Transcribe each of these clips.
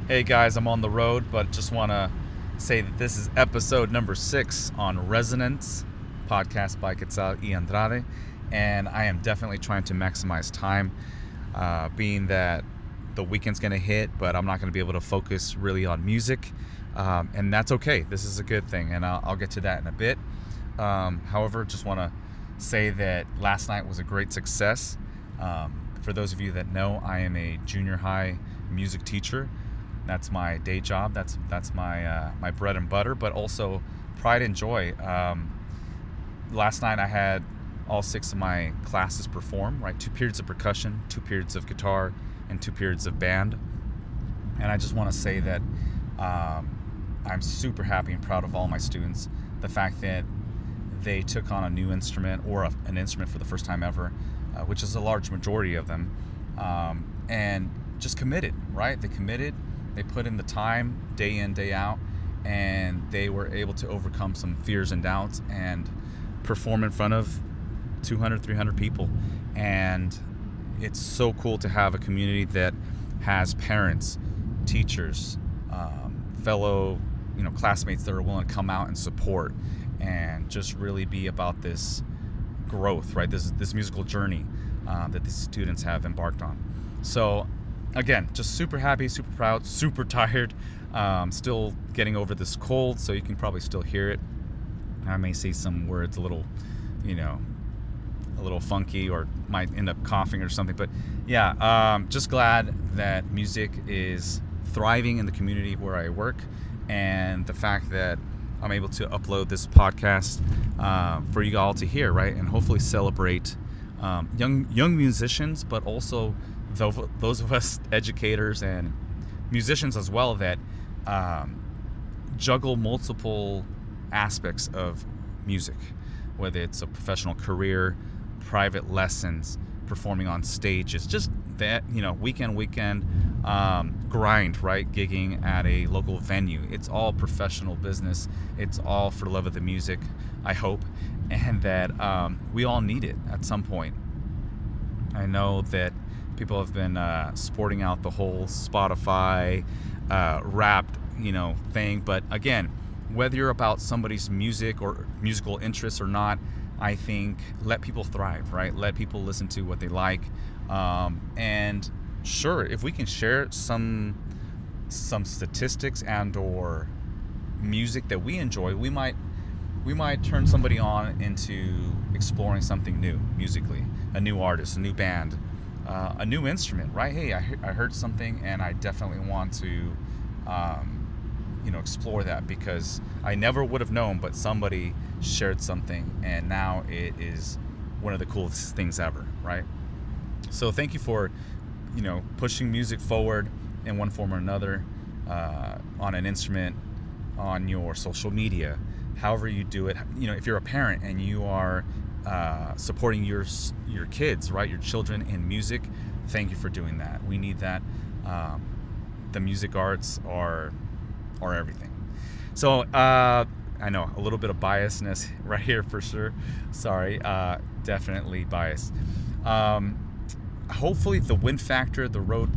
Hey guys, I'm on the road, but just want to say that this is episode number 6 on Resonance, podcast by Quetzal y Andrade, and I am definitely trying to maximize time, being that the weekend's going to hit, but I'm not going to be able to focus really on music, and that's okay. This is a good thing, and I'll get to that in a bit. However, just want to say that last night was a great success. For those of you that know, I am a junior high music teacher. That's my day job. That's my bread and butter, but also pride and joy. Last night I had all 6 of my classes perform. Right, 2 periods of percussion, 2 periods of guitar, and 2 periods of band. And I just want to say that I'm super happy and proud of all my students. The fact that they took on a new instrument or an instrument for the first time ever, which is a large majority of them, and just committed, right? They committed, they put in the time, day in, day out, and they were able to overcome some fears and doubts and perform in front of 200, 300 people. And it's so cool to have a community that has parents, teachers, fellow classmates that are willing to come out and support and just really be about this growth, right? This musical journey that the students have embarked on. So again, just super happy, super proud, super tired. Still getting over this cold, so you can probably still hear it. I may say some words a little funky, or might end up coughing or something. But yeah, just glad that music is thriving in the community where I work, and the fact that I'm able to upload this podcast for you all to hear, right? And hopefully celebrate young musicians, but also those of us educators and musicians as well that juggle multiple aspects of music, whether it's a professional career, private lessons, performing on stages, just that weekend grind, right? Gigging at a local venue. It's all professional business. It's all for love of the music, I hope, and that we all need it at some point. I know that people have been sporting out the whole Spotify rap thing, but again, whether you're about somebody's music or musical interests or not, I think let people thrive, right? Let people listen to what they like, and sure, if we can share some statistics and or music that we enjoy, we might turn somebody on into exploring something new musically, a new artist, a new band, a new instrument, right? Hey, I heard something and I definitely want to explore that, because I never would have known, but somebody shared something and now it is one of the coolest things ever, right? So thank you for pushing music forward in one form or another, on an instrument, on your social media, however you do it. If you're a parent and you are supporting your kids, right, your children in music, thank you for doing that. We need that. The music arts are everything. So I know a little bit of biasness right here for sure. Sorry, definitely biased. Hopefully the wind factor, the road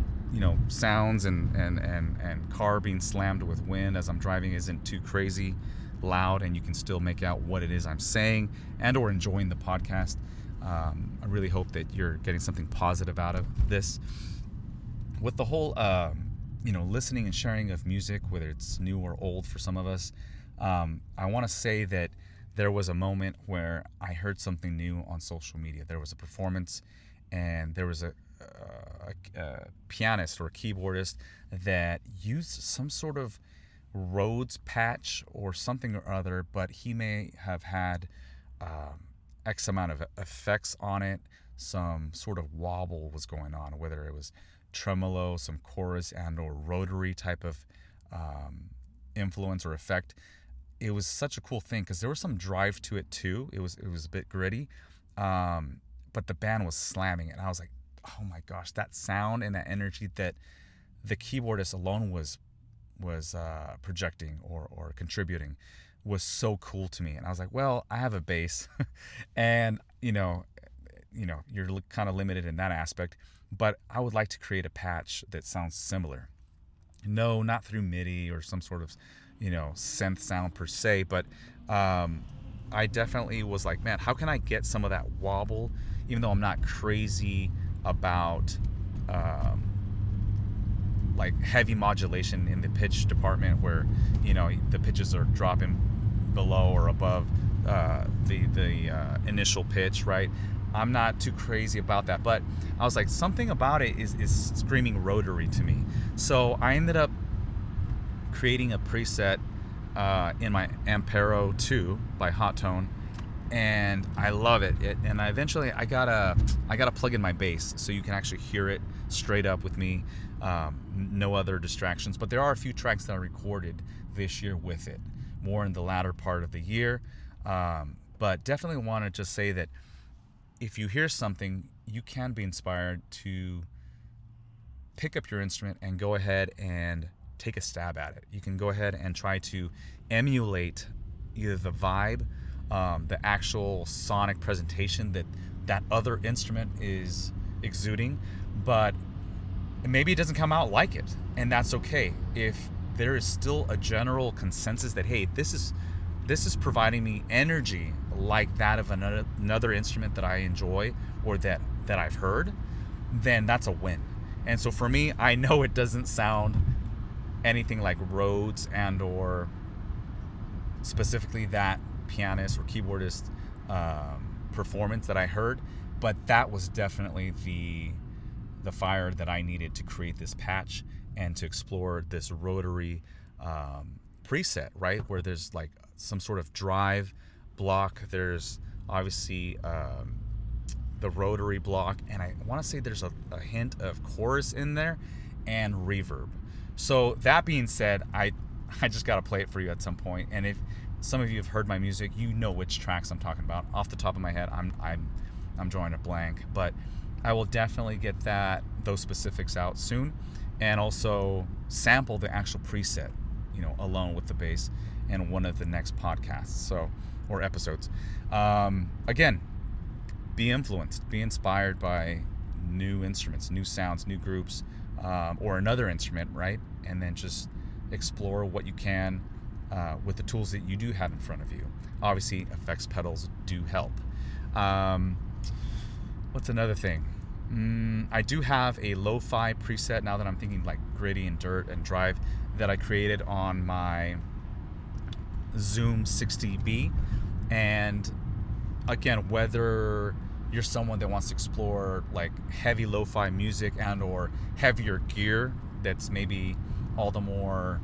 sounds and car being slammed with wind as I'm driving isn't too crazy loud, and you can still make out what it is I'm saying and or enjoying the podcast. I really hope that you're getting something positive out of this. With the whole listening and sharing of music, whether it's new or old for some of us, I want to say that there was a moment where I heard something new on social media. There was a performance, and there was a pianist or a keyboardist that used some sort of Rhodes patch or something or other, but he may have had X amount of effects on it. Some sort of wobble was going on, whether it was tremolo, some chorus and or rotary type of influence or effect. It was such a cool thing because there was some drive to it too. It was a bit gritty, but the band was slamming it, and I was like, oh my gosh, that sound and that energy that the keyboardist alone was projecting or contributing was so cool to me. And I was like, well, I have a bass, and you're kind of limited in that aspect, but I would like to create a patch that sounds similar. No, not through MIDI or some sort of, synth sound per se, but I definitely was like, man, how can I get some of that wobble, even though I'm not crazy about like heavy modulation in the pitch department where, the pitches are dropping below or above the initial pitch, right? I'm not too crazy about that, but I was like, something about it is screaming rotary to me. So I ended up creating a preset in my Ampero 2 by Hot Tone, and I love it. And I eventually I gotta plug in my bass so you can actually hear it straight up with me, no other distractions. But there are a few tracks that I recorded this year with it, more in the latter part of the year. But definitely want to just say that if you hear something, you can be inspired to pick up your instrument and go ahead and take a stab at it. You can go ahead and try to emulate either the vibe, the actual sonic presentation that other instrument is exuding, but maybe it doesn't come out like it, and that's okay. If there is still a general consensus that, hey, this is providing me energy like that of another instrument that I enjoy or that I've heard, then that's a win. And so for me, I know it doesn't sound anything like Rhodes and or specifically that pianist or keyboardist performance that I heard, but that was definitely the fire that I needed to create this patch and to explore this rotary preset, right? Where there's like some sort of drive block. There's obviously the rotary block, and I want to say there's a hint of chorus in there and reverb. So that being said, I just got to play it for you at some point. And if some of you have heard my music, you know which tracks I'm talking about. Off the top of my head, I'm drawing a blank, but I will definitely get those specifics out soon, and also sample the actual preset, alone with the bass in one of the next podcasts, or episodes. Again, be influenced, be inspired by new instruments, new sounds, new groups, or another instrument, right? And then just explore what you can with the tools that you do have in front of you. Obviously, effects pedals do help. What's another thing? I do have a lo-fi preset now that I'm thinking like gritty and dirt and drive that I created on my Zoom 60B. And again, whether you're someone that wants to explore like heavy lo-fi music and or heavier gear that's maybe all the more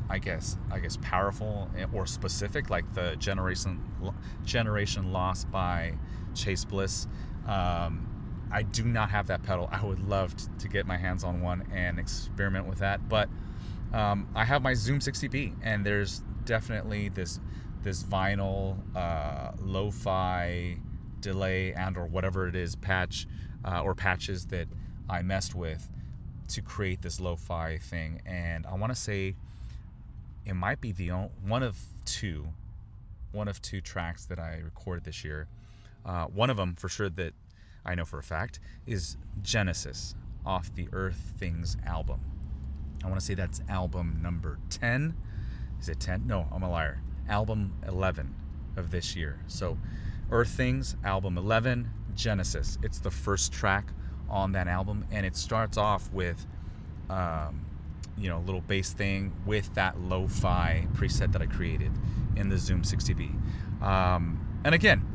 I guess powerful or specific, like the Generation Lost by Chase Bliss. I do not have that pedal. I would love to get my hands on one and experiment with that, but I have my Zoom 60B, and there's definitely this vinyl lo-fi delay and or whatever it is patch or patches that I messed with to create this lo-fi thing. And I want to say it might be one of two tracks that I recorded this year. One of them for sure that I know for a fact is Genesis off the Earth Things album. I want to say that's album number 10. Is it 10? No, I'm a liar. Album 11 of this year. So Earth Things, album 11, Genesis. It's the first track on that album, and it starts off with little bass thing with that lo-fi preset that I created in the Zoom 60B. And again,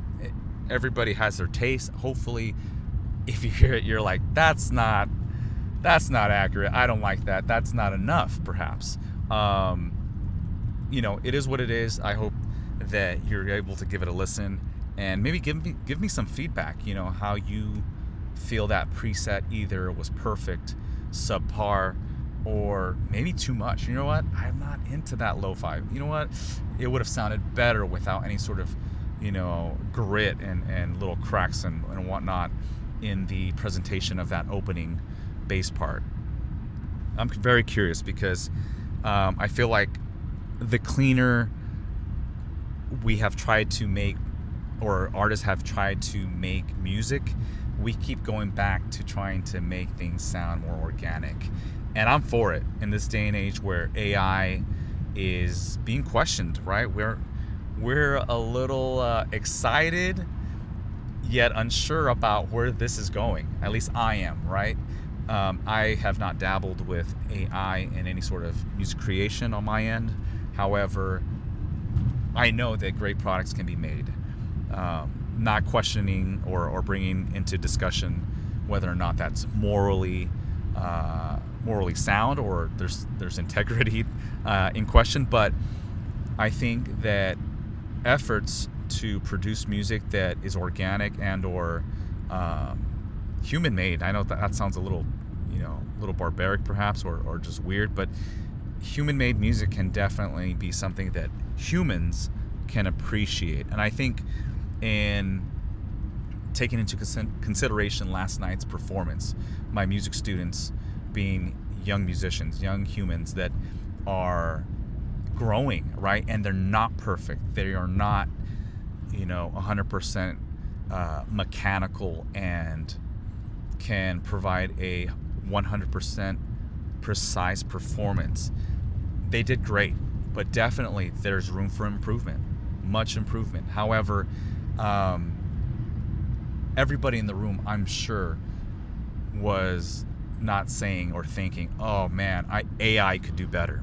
everybody has their taste. Hopefully, if you hear it, you're like, that's not accurate. I don't like that. That's not enough, perhaps. It is what it is. I hope that you're able to give it a listen and maybe give me some feedback, how you feel that preset either was perfect, subpar, or maybe too much. You know what? I'm not into that lo-fi. You know what? It would have sounded better without any sort of, grit and little cracks and whatnot in the presentation of that opening bass part. I'm very curious because I feel like the cleaner we have tried to make, or artists have tried to make music, we keep going back to trying to make things sound more organic. And I'm for it in this day and age where AI is being questioned, right? We're a little excited yet unsure about where this is going. At least I am, right? I have not dabbled with AI in any sort of music creation on my end. However, I know that great products can be made. Not questioning or bringing into discussion whether or not that's morally sound or there's integrity in question, but I think that efforts to produce music that is organic and or human made. I know that sounds a little, a little barbaric perhaps, or just weird, but human made music can definitely be something that humans can appreciate. And I think in taking into consideration last night's performance, my music students being young musicians, young humans that are growing, right? And they're not perfect. They are not, 100% mechanical and can provide a 100% precise performance. They did great, but definitely there's room for improvement, much improvement. However, everybody in the room, I'm sure, was not saying or thinking, oh man, AI could do better.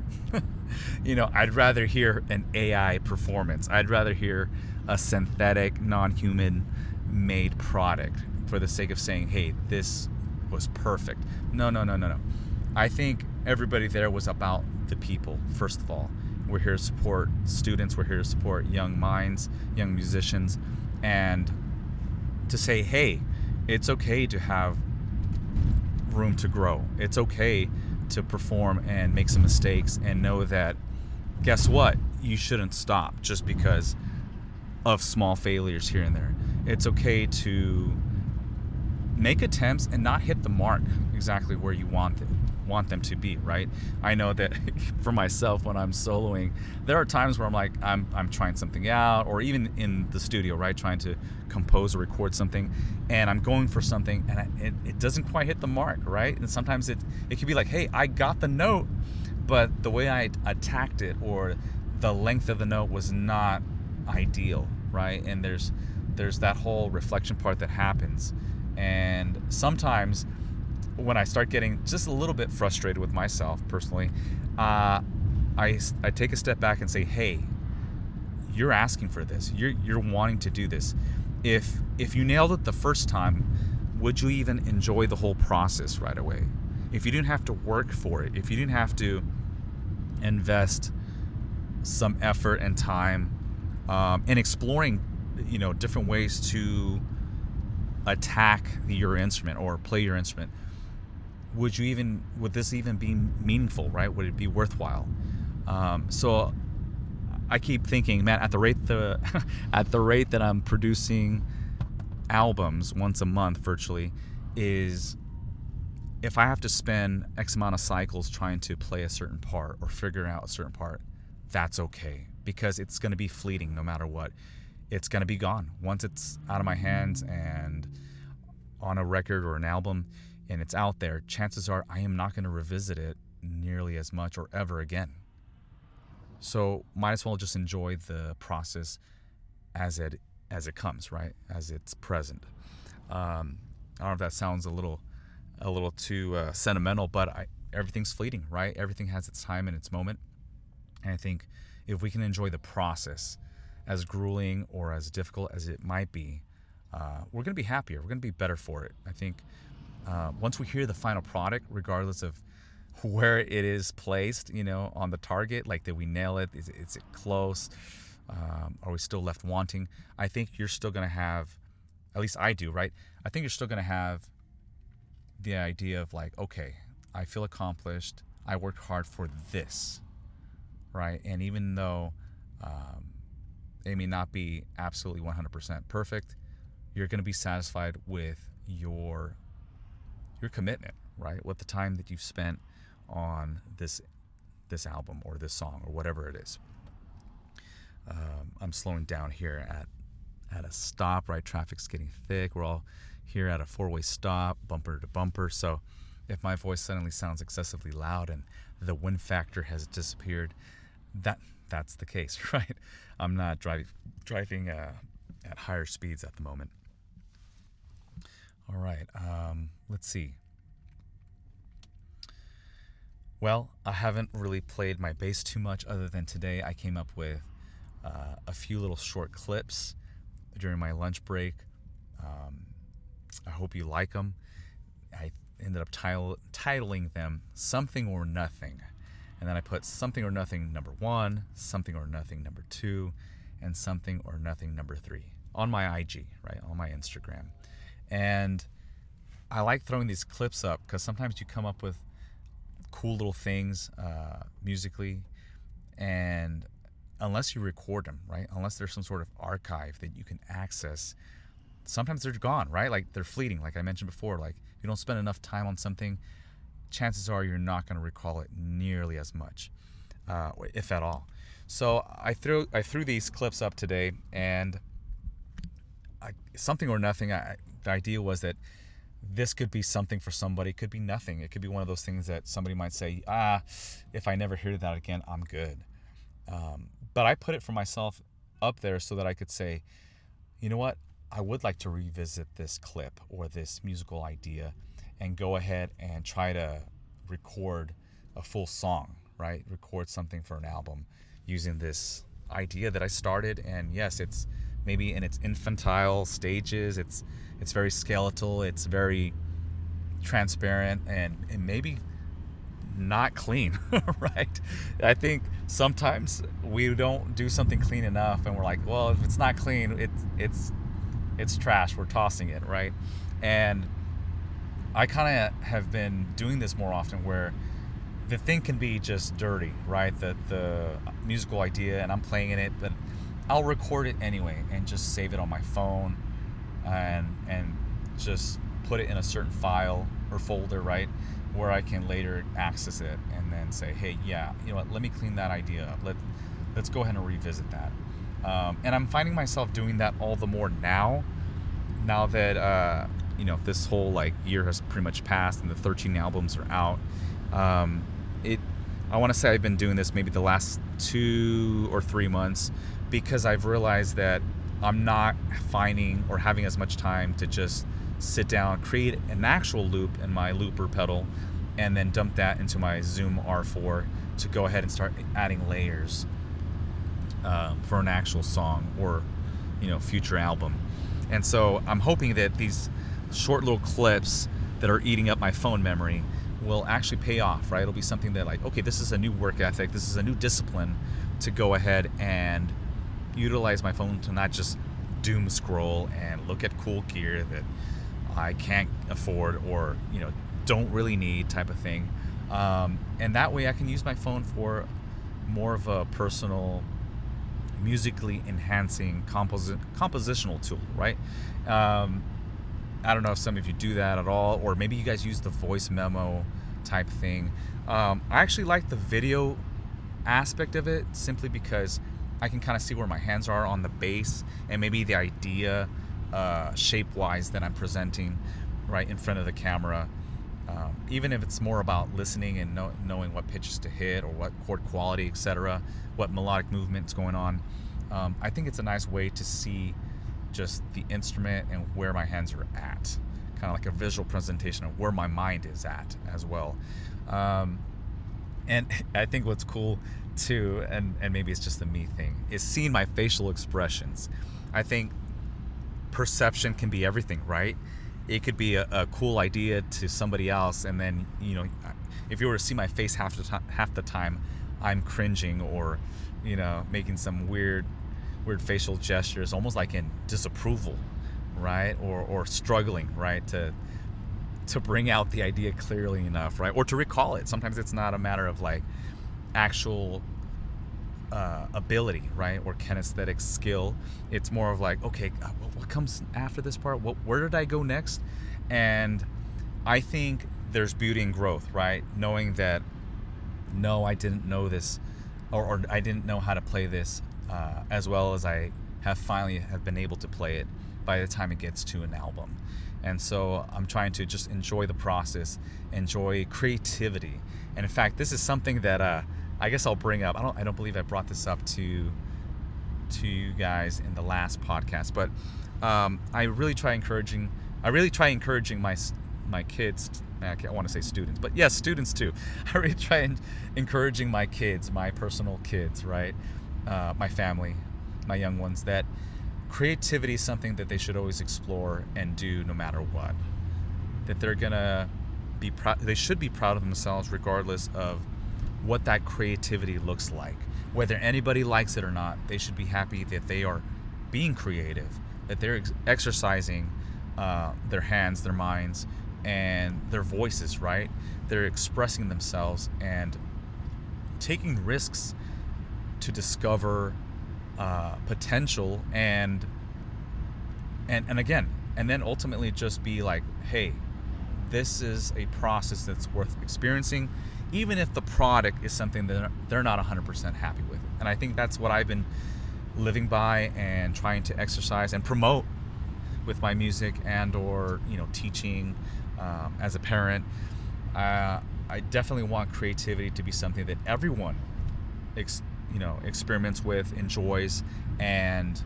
I'd rather hear an AI performance. I'd rather hear a synthetic, non-human made product for the sake of saying, hey, this was perfect. No. I think everybody there was about the people, first of all. We're here to support students. We're here to support young minds, young musicians, and to say, hey, it's okay to have room to grow. It's okay to perform and make some mistakes and know that, guess what? You shouldn't stop just because of small failures here and there. It's okay to make attempts and not hit the mark exactly where you want them to be, right? I know that for myself, when I'm soloing, there are times where I'm like, I'm trying something out, or even in the studio, right, trying to compose or record something, and I'm going for something and it doesn't quite hit the mark, right? And sometimes it could be like, hey, I got the note, but the way I attacked it or the length of the note was not ideal, right? And there's that whole reflection part that happens. And sometimes when I start getting just a little bit frustrated with myself personally, I take a step back and say, hey, you're asking for this. You're wanting to do this. If you nailed it the first time, would you even enjoy the whole process right away? If you didn't have to work for it, if you didn't have to invest some effort and time in exploring, different ways to attack your instrument or play your instrument, would this even be meaningful, right? Would it be worthwhile? So I keep thinking, man, at the rate that I'm producing albums once a month virtually, is if I have to spend X amount of cycles trying to play a certain part or figure out a certain part, that's okay, because it's going to be fleeting no matter what. It's going to be gone once it's out of my hands and on a record or an album and it's out there. Chances are I am not going to revisit it nearly as much or ever again. So might as well just enjoy the process as it comes, right? As it's present. I don't know if that sounds a little too sentimental, but everything's fleeting, right? Everything has its time and its moment. And I think if we can enjoy the process, as grueling or as difficult as it might be, we're going to be happier. We're going to be better for it. I think once we hear the final product, regardless of where it is placed, on the target, like, did we nail it? Is it close? Are we still left wanting? I think you're still going to have, at least I do, right? I think you're still going to have the idea of like, okay, I feel accomplished. I worked hard for this, right? And even though it may not be absolutely 100% perfect, you're going to be satisfied with your commitment, right? With the time that you've spent on this album or this song or whatever it is. I'm slowing down here at a stop, right? Traffic's getting thick. We're all here at a four-way stop, bumper to bumper. So if my voice suddenly sounds excessively loud and the wind factor has disappeared, that's the case, right? I'm not driving at higher speeds at the moment. All right, let's see. Well, I haven't really played my bass too much other than today I came up with a few little short clips during my lunch break. I hope you like them. I ended up titling them Something or Nothing. And then I put Something or Nothing number 1, Something or Nothing number 2, and Something or Nothing number 3 on my IG, right, on my Instagram. And I like throwing these clips up because sometimes you come up with cool little things musically, and unless you record them, right, unless there's some sort of archive that you can access, sometimes they're gone, right? Like they're fleeting, like I mentioned before. Like if you don't spend enough time on something, chances are you're not going to recall it nearly as much, if at all. So I threw these clips up today, and Something or Nothing. The idea was that this could be something for somebody. It could be nothing. It could be one of those things that somebody might say, if I never hear that again, I'm good. But I put it for myself up there so that I could say, you know what? I would like to revisit this clip or this musical idea and go ahead and try to record a full song, right? Record something for an album using this idea that I started. And yes, it's maybe in its infantile stages. It's very skeletal. It's very transparent and maybe not clean, right? I think sometimes we don't do something clean enough, and we're like, well, if it's not clean, it's trash. We're tossing it, right? And I kind of have been doing this more often, where the thing can be just dirty, right? The musical idea, and I'm playing in it, but I'll record it anyway and just save it on my phone and just put it in a certain file or folder, right, where I can later access it and then say, hey, yeah, you know what, let me clean that idea up. Let's go ahead and revisit that. And I'm finding myself doing that all the more now that this whole like year has pretty much passed and the 13 albums are out. I want to say I've been doing this maybe the last 2 or 3 months, because I've realized that I'm not finding or having as much time to just sit down, create an actual loop in my looper pedal, and then dump that into my Zoom R4 to go ahead and start adding layers for an actual song or future album. And so I'm hoping that these short little clips that are eating up my phone memory will actually pay off, right? It'll be something that, like, okay, this is a new work ethic, this is a new discipline to go ahead and utilize my phone to not just doom scroll and look at cool gear that I can't afford or don't really need type of thing. And that way I can use my phone for more of a personal, musically enhancing compositional tool, right? I don't know if some of you do that at all, or maybe you guys use the voice memo type thing. I actually like the video aspect of it, simply because I can kind of see where my hands are on the bass and maybe the idea shape-wise that I'm presenting right in front of the camera. Even if it's more about listening and knowing what pitches to hit or what chord quality, etc., what melodic movement's going on, I think it's a nice way to see just the instrument and where my hands are at, kind of like a visual presentation of where my mind is at as well. And I think what's cool too, and maybe it's just a me thing, is seeing my facial expressions. I think perception can be everything, right? It could be a cool idea to somebody else, and then if you were to see my face half the time, I'm cringing or making some weird facial gestures, almost like in disapproval, right? Or struggling, right, to bring out the idea clearly enough, right? Or to recall it. Sometimes it's not a matter of like actual ability, right, or kinesthetic skill. It's more of like, okay, what comes after this part? Where did I go next? And I think there's beauty in growth, right? Knowing that, no, I didn't know this, or I didn't know how to play this as well as I have finally been able to play it by the time it gets to an album. And so I'm trying to just enjoy the process, enjoy creativity. And in fact, this is something that I guess I'll bring up. I don't believe I brought this up to you guys in the last podcast, but I really try encouraging my kids. I want to say students, but yes, students too. I really try encouraging my kids, my personal kids, right? My family, my young ones, that creativity is something that they should always explore and do no matter what. That they're gonna be proud. They should be proud of themselves regardless of what that creativity looks like. Whether anybody likes it or not, they should be happy that they are being creative, that they're exercising their hands, their minds, and their voices, right? They're expressing themselves and taking risks to discover potential and then ultimately just be like, hey, this is a process that's worth experiencing, even if the product is something that they're not 100% happy with. And I think that's what I've been living by and trying to exercise and promote with my music and or teaching as a parent. I definitely want creativity to be something that everyone experiments with, enjoys, and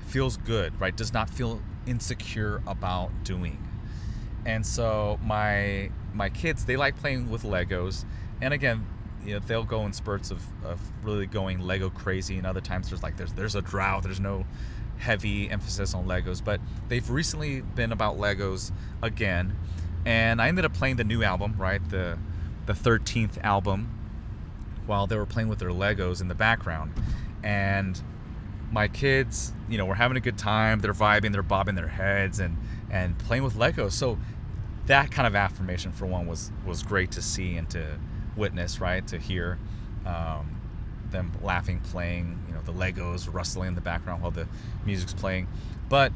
feels good, right? Does not feel insecure about doing. And so my kids, they like playing with Legos, and again, they'll go in spurts of really going Lego crazy, and other times there's a drought, there's no heavy emphasis on Legos. But they've recently been about Legos again, and I ended up playing the new album, right, the 13th album, while they were playing with their Legos in the background. And my kids, were having a good time, they're vibing, they're bobbing their heads and playing with Legos. So that kind of affirmation, for one, was great to see and to witness, right? To hear them laughing, playing, the Legos rustling in the background while the music's playing. But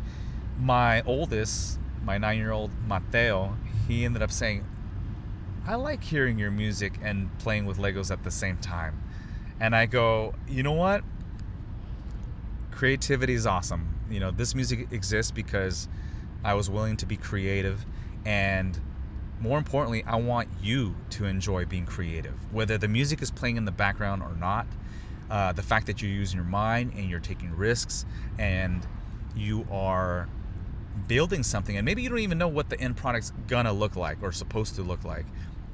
my oldest, my 9-year-old Mateo, he ended up saying, I like hearing your music and playing with Legos at the same time. And I go, you know what? Creativity is awesome. This music exists because I was willing to be creative, and more importantly, I want you to enjoy being creative. Whether the music is playing in the background or not, the fact that you're using your mind and you're taking risks and you are building something, and maybe you don't even know what the end product's gonna look like or supposed to look like.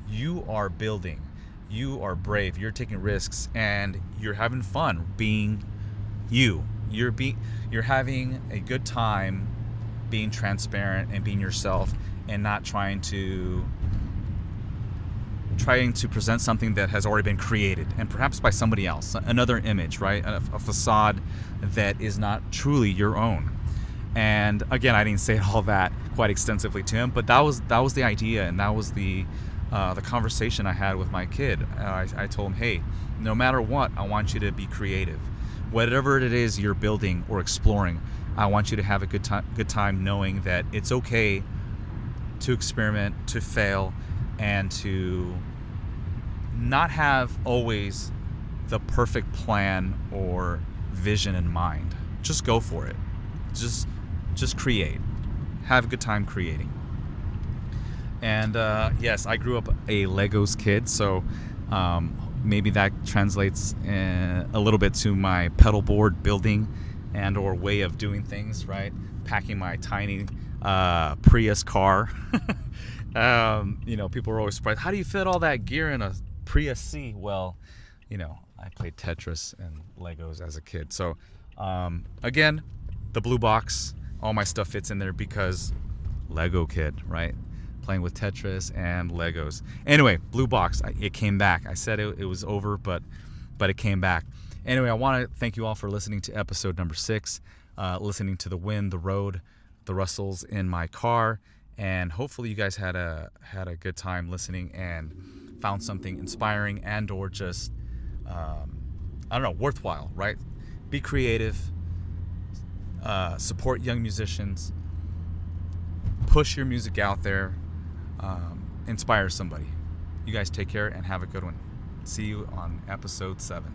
You are building, you are brave, you're taking risks, and you're having fun being you. You're having a good time being transparent and being yourself, and not trying to present something that has already been created, and perhaps by somebody else, another image, right? A facade that is not truly your own. And again, I didn't say all that quite extensively to him, but that was the idea, and that was the conversation I had with my kid. I told him, hey, no matter what, I want you to be creative. Whatever it is you're building or exploring, I want you to have a good time knowing that it's okay to experiment, to fail, and to not have always the perfect plan or vision in mind. Just go for it. Just create. Have a good time creating. And yes, I grew up a Legos kid, so maybe that translates a little bit to my pedal board building and or way of doing things, right? Packing my tiny Prius car. People are always surprised, how do you fit all that gear in a Prius C? Well, I played Tetris and Legos as a kid. So again, the BluBox, all my stuff fits in there because Lego kid, right? Playing with Tetris and Legos. Anyway, BluBox, it came back. I said it was over, but it came back. Anyway, I want to thank you all for listening to episode number 6, listening to the wind, the road, the rustles in my car, and hopefully you guys had a good time listening and found something inspiring and or just worthwhile, right? Be creative, support young musicians, push your music out there, inspire somebody. You guys take care and have a good one. See you on episode 7.